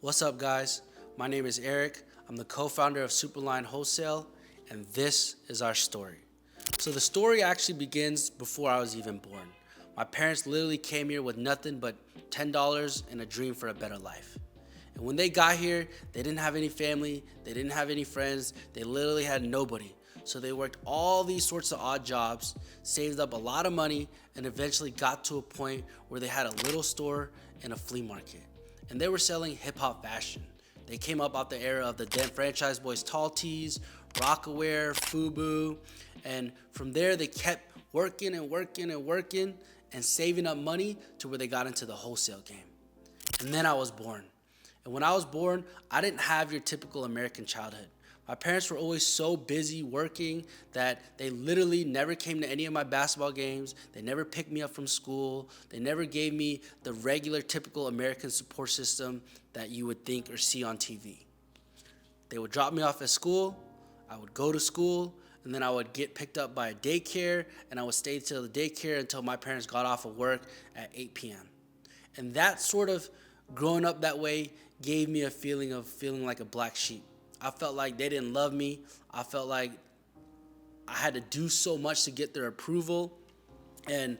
What's up, guys? My name is Eric. I'm the co-founder of Superline Wholesale, and this is our story. So the story actually begins before I was even born. My parents literally came here with nothing but $10 and a dream for a better life. And when they got here, they didn't have any family, they didn't have any friends, they literally had nobody. So they worked all these sorts of odd jobs, saved up a lot of money, and eventually got to a point where they had a little store and a flea market. And they were selling hip hop fashion. They came up out the era of the then franchise boys Tall Tees, Rockaware, Fubu, and from there they kept working and working and working and saving up money to where they got into the wholesale game. And then I was born. And when I was born, I didn't have your typical American childhood. My parents were always so busy working that they literally never came to any of my basketball games. They never picked me up from school. They never gave me the regular, typical American support system that you would think or see on TV. They would drop me off at school. I would go to school, and then I would get picked up by a daycare, and I would stay till the daycare until my parents got off of work at 8 p.m. And that sort of growing up that way gave me a feeling of feeling like a black sheep. I felt like they didn't love me. I felt like I had to do so much to get their approval. And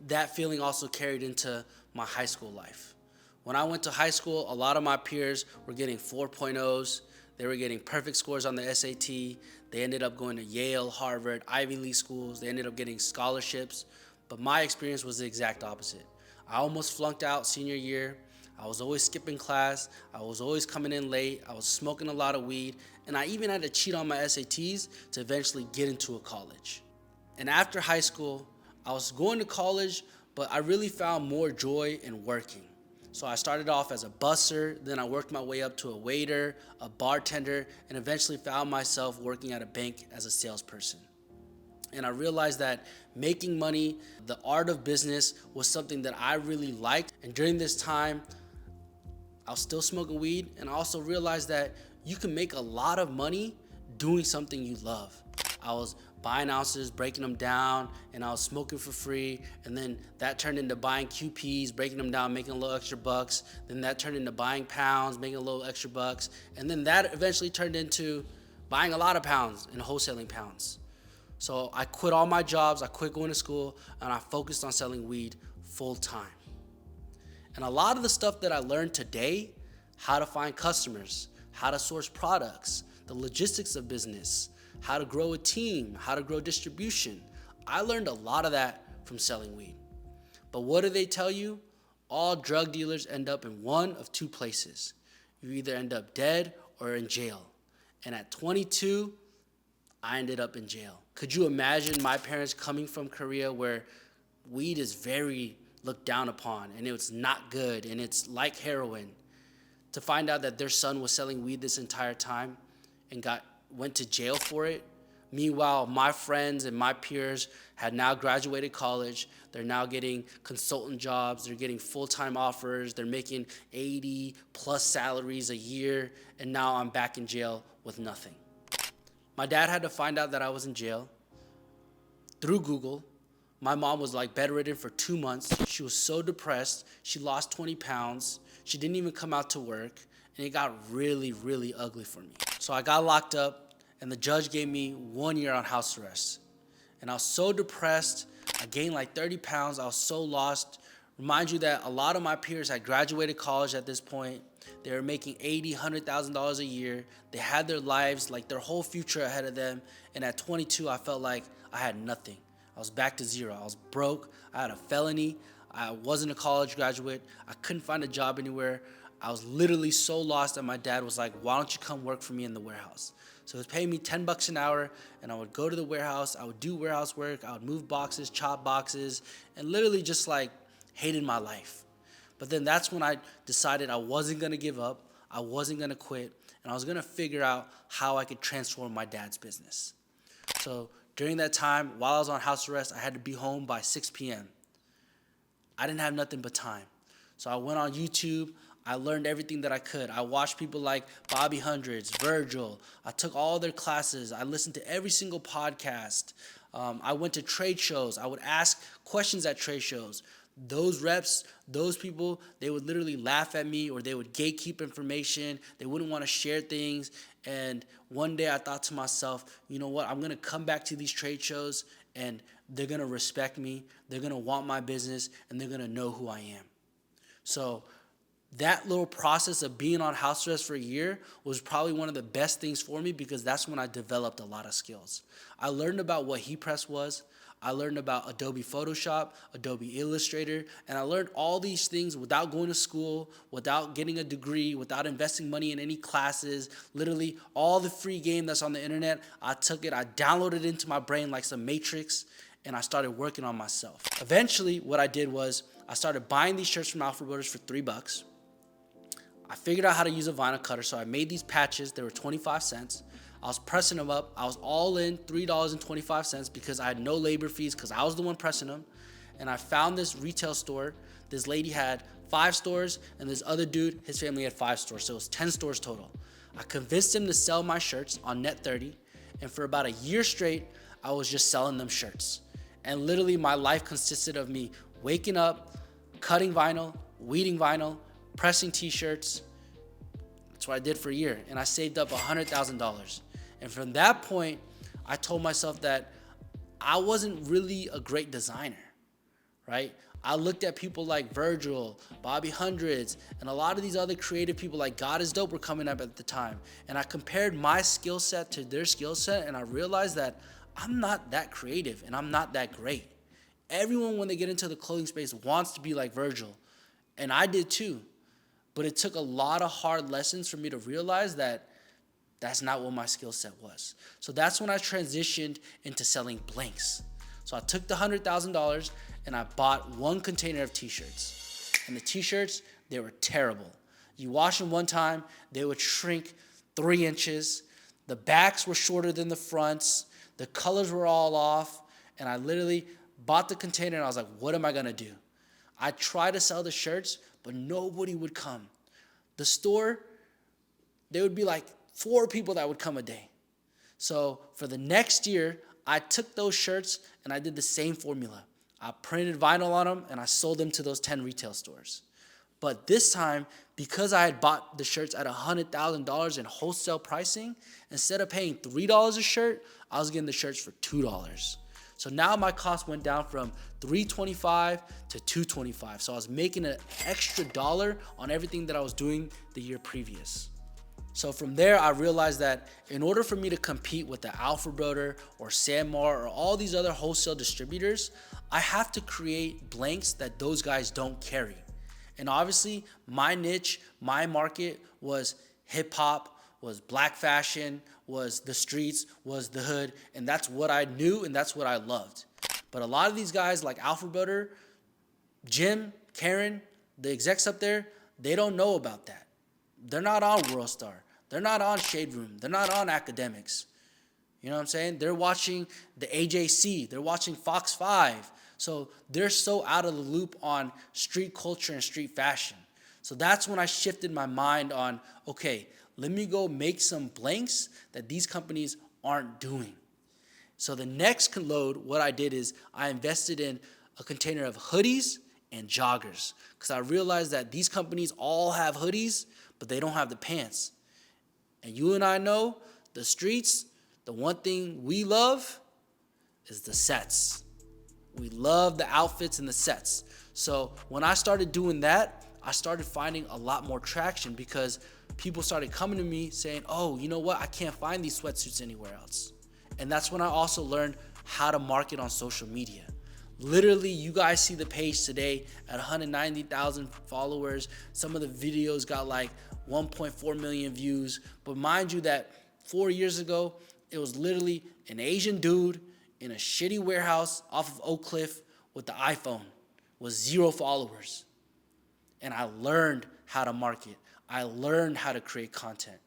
that feeling also carried into my high school life. When I went to high school, a lot of my peers were getting 4.0s. They were getting perfect scores on the SAT. They ended up going to Yale, Harvard, Ivy League schools. They ended up getting scholarships. But my experience was the exact opposite. I almost flunked out senior year. I was always skipping class. I was always coming in late. I was smoking a lot of weed. And I even had to cheat on my SATs to eventually get into a college. And after high school, I was going to college, but I really found more joy in working. So I started off as a busser, then I worked my way up to a waiter, a bartender, and eventually found myself working at a bank as a salesperson. And I realized that making money, the art of business, was something that I really liked. And during this time, I was still smoking weed, and I also realized that you can make a lot of money doing something you love. I was buying ounces, breaking them down, and I was smoking for free, and then that turned into buying QPs, breaking them down, making a little extra bucks. Then that turned into buying pounds, making a little extra bucks, and then that eventually turned into buying a lot of pounds and wholesaling pounds. So I quit all my jobs, I quit going to school, and I focused on selling weed full time. And a lot of the stuff that I learned today, how to find customers, how to source products, the logistics of business, how to grow a team, how to grow distribution, I learned a lot of that from selling weed. But what do they tell you? All drug dealers end up in one of two places. You either end up dead or in jail. And at 22, I ended up in jail. Could you imagine my parents coming from Korea where weed is very looked down upon and it's not good and it's like heroin, to find out that their son was selling weed this entire time and went to jail for it? Meanwhile, my friends and my peers had now graduated college. They're now getting consultant jobs. They're getting full-time offers. They're making 80 plus salaries a year. And now I'm back in jail with nothing. My dad had to find out that I was in jail through Google. My mom was like bedridden for 2 months. She was so depressed. She lost 20 pounds. She didn't even come out to work. And it got really, really ugly for me. So I got locked up, and the judge gave me 1 year on house arrest. And I was so depressed. I gained like 30 pounds. I was so lost. Remind you that a lot of my peers had graduated college at this point. They were making $80,000, $100,000 a year. They had their lives, like their whole future ahead of them. And at 22, I felt like I had nothing. I was back to zero. I was broke. I had a felony. I wasn't a college graduate. I couldn't find a job anywhere. I was literally so lost that my dad was like, why don't you come work for me in the warehouse? So he was paying me $10 an hour, and I would go to the warehouse. I would do warehouse work. I would move boxes, chop boxes, and literally just like hated my life. But then that's when I decided I wasn't going to give up. I wasn't going to quit, and I was going to figure out how I could transform my dad's business. So during that time, while I was on house arrest, I had to be home by 6 p.m. I didn't have nothing but time. So I went on YouTube. I learned everything that I could. I watched people like Bobby Hundreds, Virgil. I took all their classes. I listened to every single podcast. I went to trade shows. I would ask questions at trade shows. those reps, those people, they would literally laugh at me, or they would gatekeep information. They wouldn't want to share things. And one day I thought to myself, you know what? I'm going to come back to these trade shows, and they're going to respect me. They're going to want my business, and they're going to know who I am. So that little process of being on house arrest for a year was probably one of the best things for me, because that's when I developed a lot of skills. I learned about what heat press was. I learned about Adobe Photoshop, Adobe Illustrator, and I learned all these things without going to school, without getting a degree, without investing money in any classes. Literally all the free game that's on the internet, I took it, I downloaded it into my brain like some matrix, and I started working on myself. Eventually, what I did was I started buying these shirts from Alpha Brothers for $3. I figured out how to use a vinyl cutter, so I made these patches. They were 25 cents. I was pressing them up. I was all in $3.25 because I had no labor fees, because I was the one pressing them. And I found this retail store. This lady had 5 stores, and this other dude, his family had 5 stores, so it was 10 stores total. I convinced him to sell my shirts on Net30, and for about a year straight, I was just selling them shirts. And literally my life consisted of me waking up, cutting vinyl, weeding vinyl, pressing t-shirts. That's what I did for a year, and I saved up $100,000. And from that point, I told myself that I wasn't really a great designer, right? I looked at people like Virgil, Bobby Hundreds, and a lot of these other creative people like God is Dope were coming up at the time. And I compared my skill set to their skill set, and I realized that I'm not that creative and I'm not that great. Everyone, when they get into the clothing space, wants to be like Virgil, and I did too. But it took a lot of hard lessons for me to realize that that's not what my skill set was. So that's when I transitioned into selling blanks. So I took the $100,000 and I bought 1 container of t-shirts. And the t-shirts, they were terrible. You wash them one time, they would shrink 3 inches. The backs were shorter than the fronts. The colors were all off. And I literally bought the container and I was like, what am I gonna do? I tried to sell the shirts, but nobody would come. The store, there would be like 4 people that would come a day. So for the next year, I took those shirts and I did the same formula. I printed vinyl on them and I sold them to those 10 retail stores. But this time, because I had bought the shirts at $100,000 in wholesale pricing, instead of paying $3 a shirt, I was getting the shirts for $2. So now my cost went down from $3.25 to $2.25. So I was making an extra dollar on everything that I was doing the year previous. So from there, I realized that in order for me to compete with the Alpha Brother or Sanmar or all these other wholesale distributors, I have to create blanks that those guys don't carry. And obviously, my niche, my market was hip hop, was black fashion, was the streets, was the hood, and that's what I knew and that's what I loved. But a lot of these guys like Alpha Brother, Jim, Karen, the execs up there, they don't know about that. They're not on World Star. They're not on Shade Room. They're not on Academics. You know what I'm saying? They're watching the AJC. They're watching Fox 5. So they're so out of the loop on street culture and street fashion. So that's when I shifted my mind on, okay, let me go make some blanks that these companies aren't doing. So the next load, what I did is I invested in a container of hoodies and joggers, because I realized that these companies all have hoodies, but they don't have the pants. And you and I know, the streets, the one thing we love is the sets. We love the outfits and the sets. So when I started doing that, I started finding a lot more traction, because people started coming to me saying, oh, you know what? I can't find these sweatsuits anywhere else. And that's when I also learned how to market on social media. Literally, you guys see the page today at 190,000 followers. Some of the videos got like 1.4 million views. But mind you that 4 years ago, it was literally an Asian dude in a shitty warehouse off of Oak Cliff with the iPhone with 0 followers. And I learned how to market. I learned how to create content.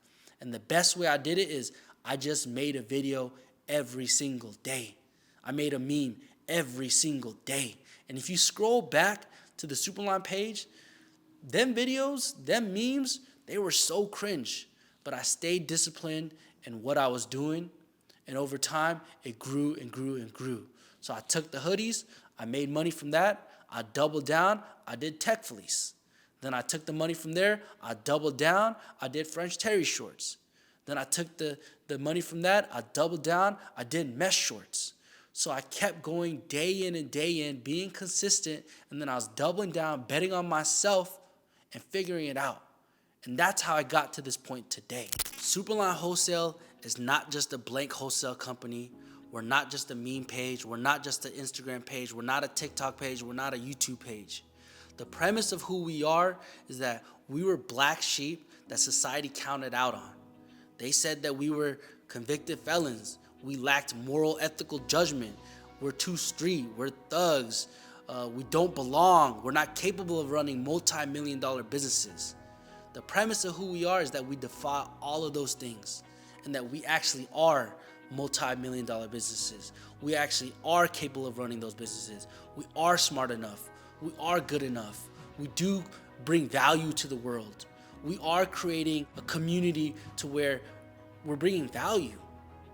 And the best way I did it is I just made a video every single day. I made a meme every single day. And if you scroll back to the Superline page, them videos, them memes, they were so cringe. But I stayed disciplined in what I was doing. And over time, it grew and grew and grew. So I took the hoodies. I made money from that. I doubled down, I did tech fleece. Then I took the money from there, I doubled down, I did French terry shorts. Then I took the money from that, I doubled down, I did mesh shorts. So I kept going day in and day in, being consistent, and then I was doubling down, betting on myself, and figuring it out. And that's how I got to this point today. Superline Wholesale is not just a blank wholesale company. We're not just a meme page. We're not just an Instagram page. We're not a TikTok page. We're not a YouTube page. The premise of who we are is that we were black sheep that society counted out on. They said that we were convicted felons. We lacked moral, ethical judgment. We're too street. We're thugs. We don't belong. We're not capable of running multi-million-dollar businesses. The premise of who we are is that we defy all of those things and that we actually are multi-million-dollar businesses. We actually are capable of running those businesses. We are smart enough. We are good enough. We do bring value to the world. We are creating a community to where we're bringing value,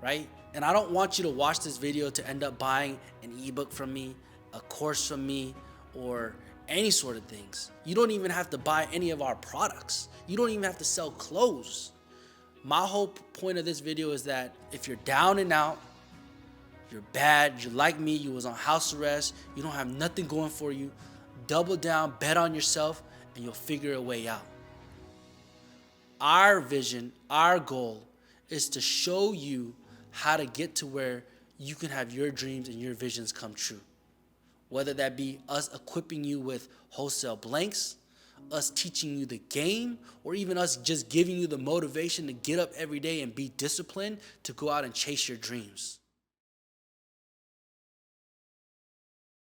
right? And I don't want you to watch this video to end up buying an ebook from me, a course from me, or any sort of things. You don't even have to buy any of our products. You don't even have to sell clothes. My whole point of this video is that if you're down and out, you're bad, you're like me, you was on house arrest, you don't have nothing going for you, double down, bet on yourself, and you'll figure a way out. Our vision, our goal is to show you how to get to where you can have your dreams and your visions come true. Whether that be us equipping you with wholesale blanks, us teaching you the game, or even us just giving you the motivation to get up every day and be disciplined to go out and chase your dreams.